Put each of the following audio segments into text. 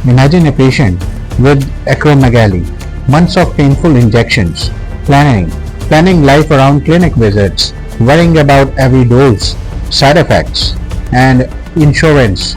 Imagine a patient with acromegaly, months of painful injections, planning life around clinic visits, worrying about every dose, side effects, and insurance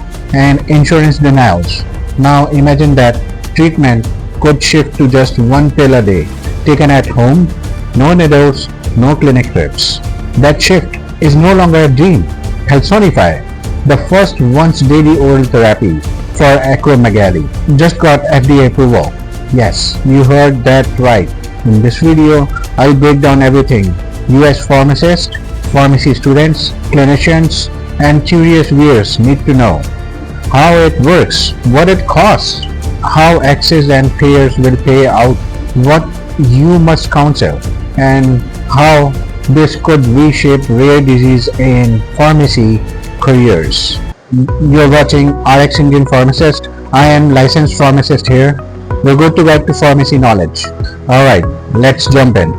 insurance denials. Now imagine that treatment could shift to just one pill a day, taken at home, no needles, no clinic trips. That shift is no longer a dream. Palsonify, the first once daily oral therapy for acromegaly, just got FDA approval. Yes, you heard that right. In this video, I'll break down everything US pharmacists, pharmacy students, clinicians, and curious viewers need to know. How it works, what it costs, how access and payers will pay out, what you must counsel, and how this could reshape rare disease in pharmacy careers. You're watching RX Indian Pharmacist. I am licensed pharmacist here. We're good to get to pharmacy knowledge. Alright, let's jump in.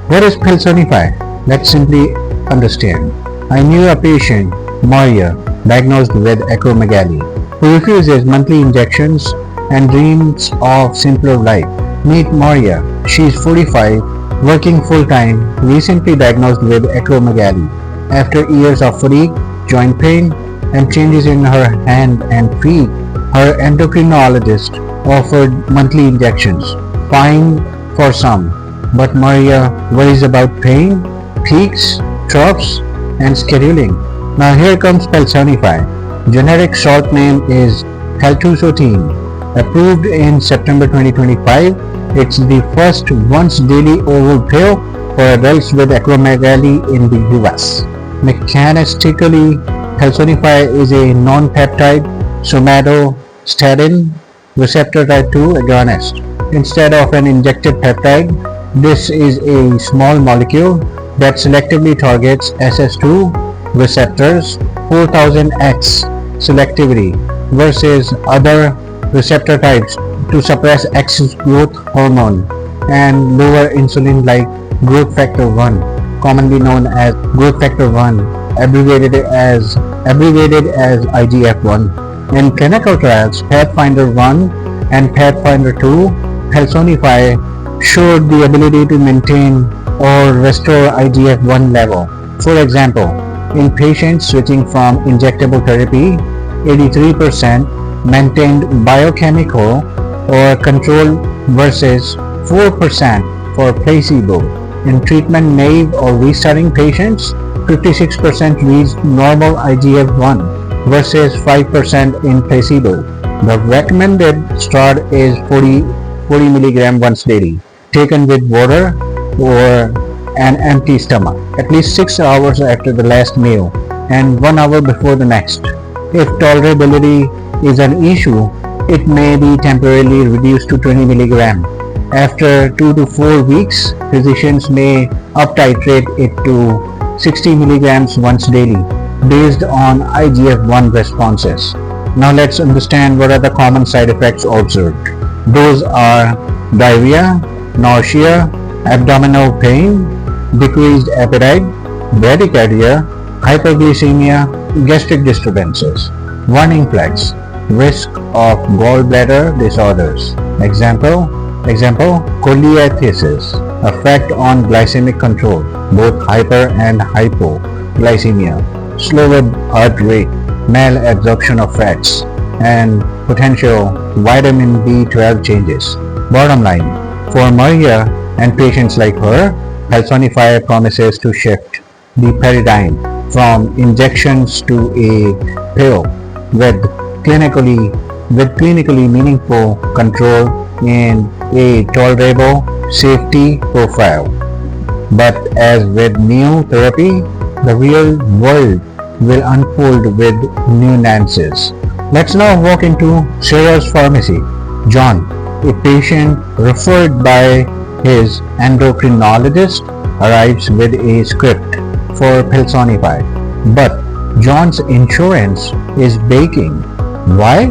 What is Palsonify? Let's simply understand. I knew a patient, Maria, diagnosed with acromegaly, who refuses monthly injections and dreams of simpler life. Meet Maria. She is 45, working full-time, recently diagnosed with acromegaly. After years of fatigue, joint pain, and changes in her hand and feet, her endocrinologist offered monthly injections. Fine for some, but Maria worries about pain, peaks, troughs, and scheduling. Now here comes Palsonify. Generic short name is Paltusotine. Approved in September 2025, it's the first once daily oral pill for adults with acromegaly in the US. Mechanistically, Palsonify is a non-peptide somatostatin receptor type 2 agonist. Instead of an injected peptide, this is a small molecule that selectively targets SS2 receptors 4000x selectivity versus other receptor types to suppress excess growth hormone and lower insulin like growth factor 1, commonly known as growth factor 1, abbreviated as IGF-1. In clinical trials, Pathfinder 1 and Pathfinder 2, Palsonify showed the ability to maintain or restore IGF-1 level. For example, in patients switching from injectable therapy, 83% maintained biochemical or control versus 4% for placebo. In treatment-naive or restarting patients, 56% reached normal IGF-1 versus 5% in placebo. The recommended start is 40 mg once daily, taken with water or an empty stomach, at least 6 hours after the last meal and 1 hour before the next. If tolerability is an issue, it may be temporarily reduced to 20 mg. After 2 to 4 weeks, physicians may up-titrate it to 60 mg once daily based on IGF-1 responses. Now let's understand what are the common side effects observed. Those are diarrhea, nausea, abdominal pain, decreased appetite, bradycardia, hyperglycemia, gastric disturbances. Warning flags: risk of gallbladder disorders. Example, cholestasis, effect on glycemic control, both hyper and hypoglycemia, slower heart rate, malabsorption of fats, and potential vitamin B12 changes. Bottom line, for Maria and patients like her, Palsonify promises to shift the paradigm from injections to a pill with clinically meaningful control in a tolerable safety profile. But as with new therapy, the real world will unfold with new nuances. Let's now walk into Sarah's pharmacy. John, a patient referred by his endocrinologist, arrives with a script for Palsonify. But John's insurance is baking. Why?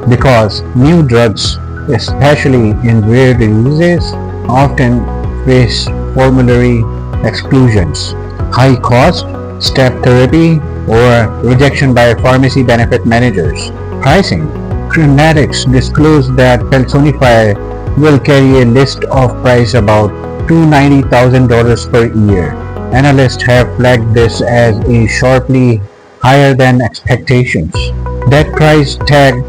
Because new drugs, especially in rare diseases, often face formulary exclusions, high cost, step therapy, or rejection by pharmacy benefit managers. Pricing. Crinetics disclosed that Palsonify will carry a list of price about $290,000 per year. Analysts have flagged this as a sharply higher than expectations. That price tag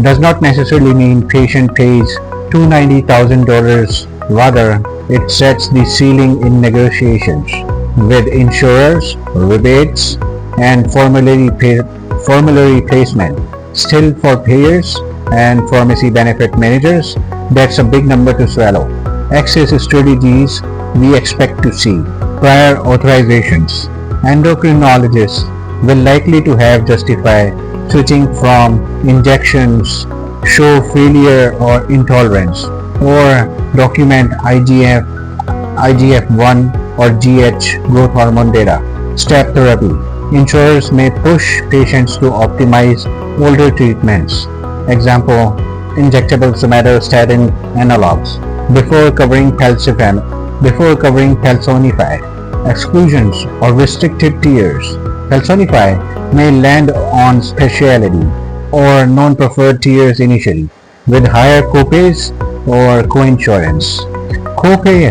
does not necessarily mean patient pays $290,000. Rather, it sets the ceiling in negotiations with insurers, rebates, and formulary placement. Still, for payers and pharmacy benefit managers, that's a big number to swallow. Access strategies we expect to see. Prior authorizations. Endocrinologists will likely to have justify switching from injections, show failure or intolerance, or document IGF-1 or GH growth hormone data. Step therapy. Insurers may push patients to optimize older treatments. Example, injectable somatostatin analogs before covering Palsonify. Exclusions or restricted tiers. Palsonify may land on specialty or non-preferred tiers initially, with higher copays or coinsurance. Copay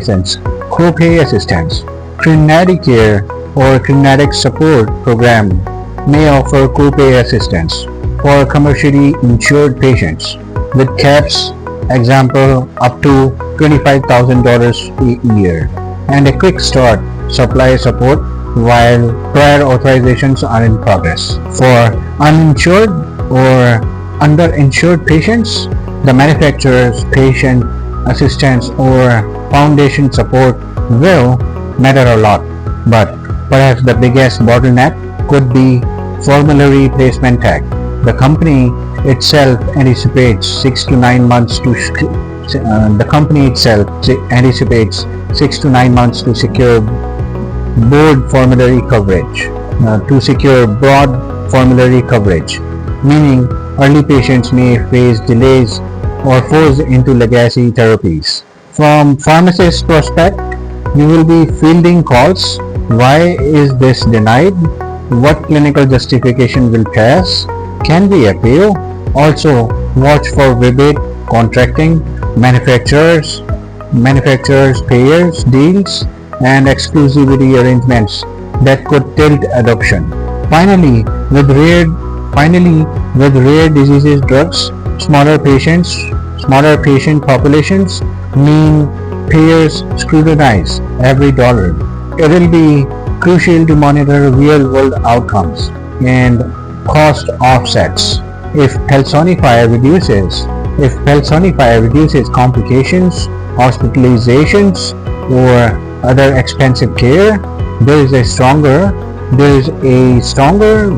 assistance. Crinedicare or Crinetic support program may offer copay assistance for commercially insured patients with caps, example up to $25,000 a year, and a quick start supply support while prior authorizations are in progress. For uninsured or underinsured patients, the manufacturer's patient assistance or foundation support will matter a lot, but perhaps the biggest bottleneck could be formulary placement tag. The company itself anticipates 6 to 9 months to secure broad formulary coverage, meaning early patients may face delays or falls into legacy therapies. From pharmacist's perspective, you will be fielding calls. Why is this denied? What clinical justification will pass? Can we appeal? Also, watch for rebate contracting, manufacturers, payers, deals, and exclusivity arrangements that could tilt adoption. Finally, with rare diseases drugs, smaller patient populations mean payers scrutinize every dollar. It will be crucial to monitor real-world outcomes and cost offsets. If Palsonify reduces complications, hospitalizations, or other expensive care, there is a stronger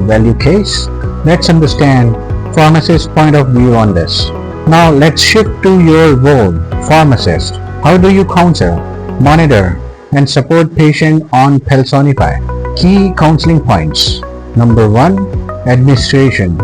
value case. Let's understand pharmacist's point of view on this. Now let's shift to your role, pharmacist. How do you counsel, monitor, and support patient on Palsonify? Key counseling points. Number 1, administration.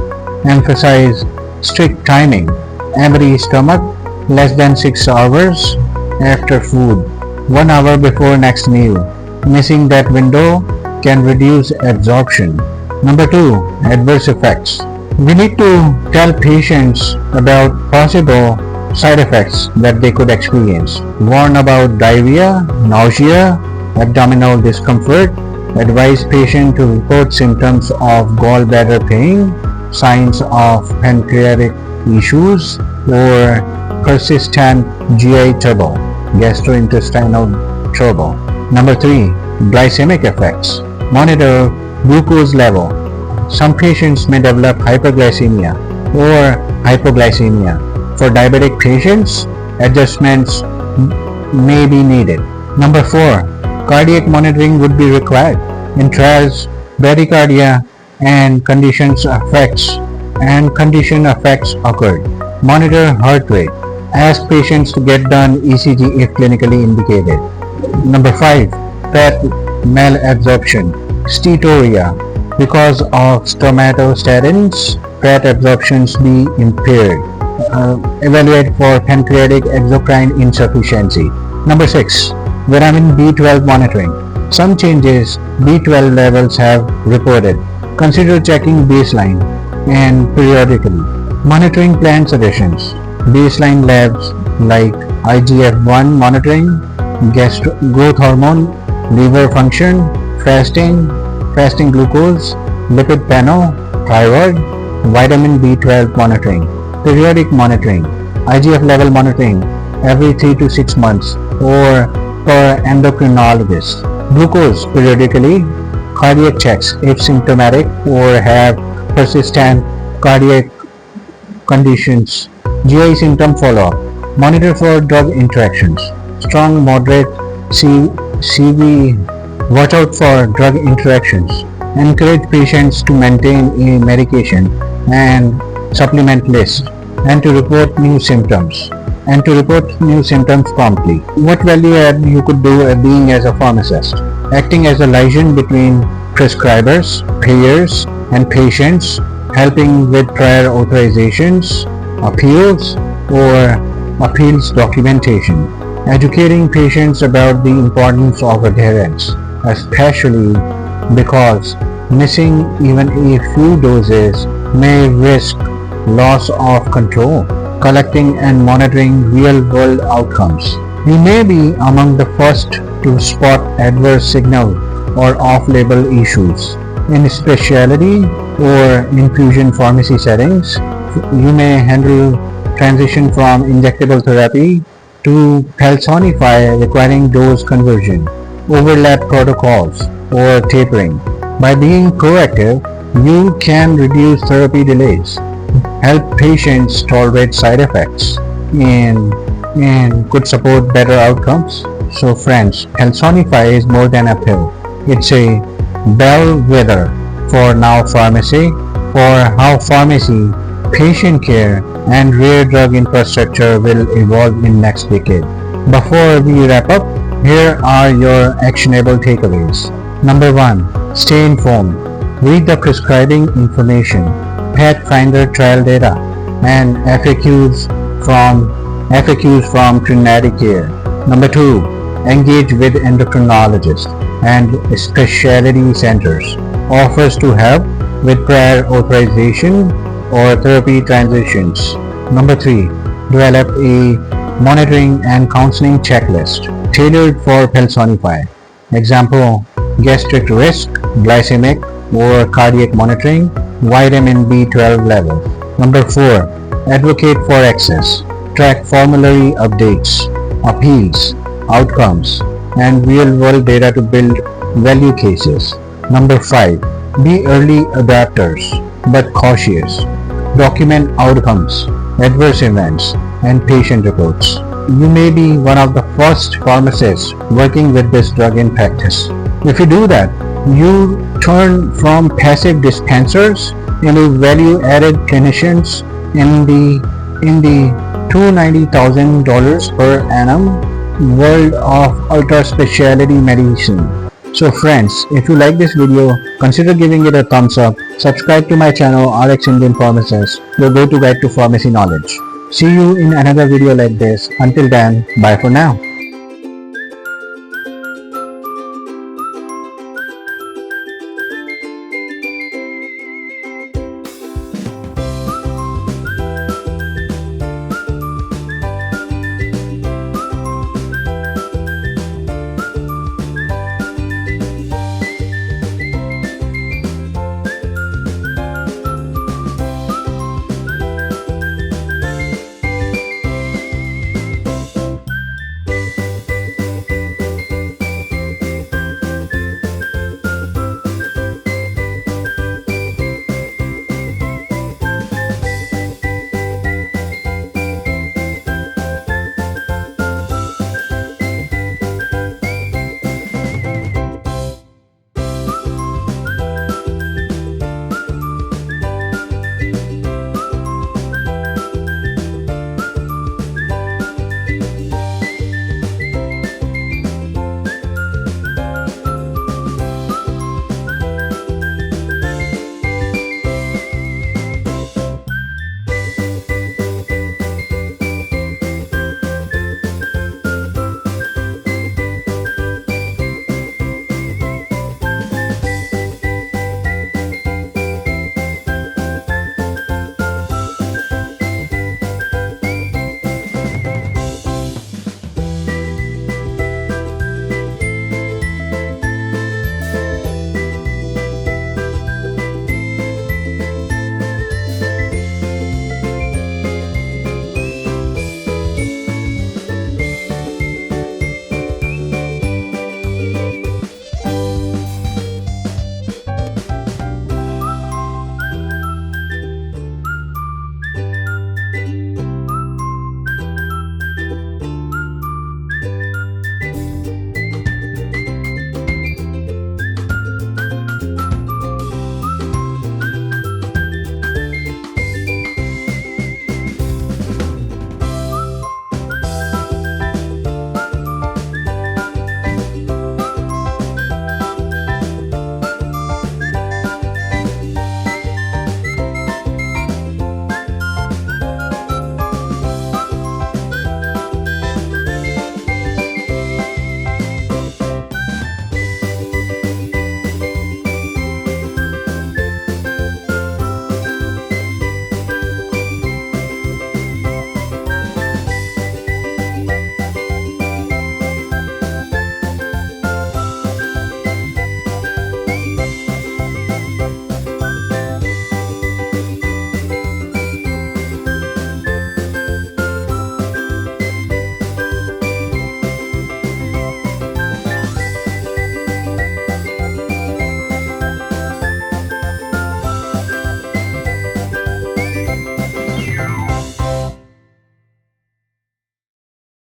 Emphasize strict timing. Empty stomach, less than 6 hours after food, 1 hour before next meal. Missing that window can reduce absorption. Number 2, adverse effects. We need to tell patients about possible side effects that they could experience. Warn about diarrhea, nausea, abdominal discomfort. Advise patient to report symptoms of gallbladder pain, signs of pancreatic issues, or persistent GI trouble, gastrointestinal trouble. Number 3, glycemic effects. Monitor glucose level. Some patients may develop hyperglycemia or hypoglycemia. For diabetic patients, adjustments may be needed. Number 4, cardiac monitoring would be required. In trials, bradycardia and condition effects occurred. Monitor heart rate. Ask patients to get done ECG if clinically indicated. Number 5, fat malabsorption, steatorrhea. Because of somatostatins, fat absorptions be impaired. Evaluate for pancreatic exocrine insufficiency. Number 6, vitamin B12 monitoring. Some changes B12 levels have reported. Consider checking baseline and periodically. Monitoring plan suggestions. Baseline labs like IGF-1 monitoring, growth hormone, liver function, fasting glucose, lipid panel, thyroid, vitamin B12 monitoring, periodic monitoring, IGF level monitoring every 3 to 6 months or per endocrinologist. Glucose periodically, cardiac checks if symptomatic or have persistent cardiac conditions, GI symptom follow-up, monitor for drug interactions, strong, moderate, CV, watch out for drug interactions, encourage patients to maintain a medication and supplement list, and to report new symptoms promptly. What value add you could do being as a pharmacist? Acting as a liaison between prescribers, payers, and patients, helping with prior authorizations, appeals, or appeals documentation, educating patients about the importance of adherence, especially because missing even a few doses may risk loss of control, collecting and monitoring real-world outcomes. You may be among the first to spot adverse signal or off-label issues. In specialty or infusion pharmacy settings, you may handle transition from injectable therapy to Palsonify requiring dose conversion, overlap protocols, or tapering. By being proactive, you can reduce therapy delays, help patients tolerate side effects, and could support better outcomes. So friends, Palsonify is more than a pill. It's a bellwether for now pharmacy, for how pharmacy, patient care, and rare drug infrastructure will evolve in next decade. Before we wrap up, here are your actionable takeaways. Number 1. Stay informed. Read the prescribing information, Pathfinder trial data, and FAQs from Trinity Care. Number 2. Engage with endocrinologists and specialty centers. Offers to help with prior authorization or therapy transitions. Number 3. Develop a monitoring and counseling checklist tailored for Palsonify. Example, gastric risk, glycemic or cardiac monitoring, vitamin B12 level. Number 4. Advocate for access. Track formulary updates, appeals, outcomes, and real-world data to build value cases. Number 5. Be early adapters but cautious. Document outcomes, adverse events, and patient reports. You may be one of the first pharmacists working with this drug in practice. If you do that, you turn from passive dispensers into value-added clinicians in the $290,000 per annum world of ultra-specialty medicine. So friends, if you like this video, consider giving it a thumbs up, subscribe to my channel RxIndianPharmacist, your go-to guide to pharmacy knowledge. See you in another video like this. Until then, bye for now.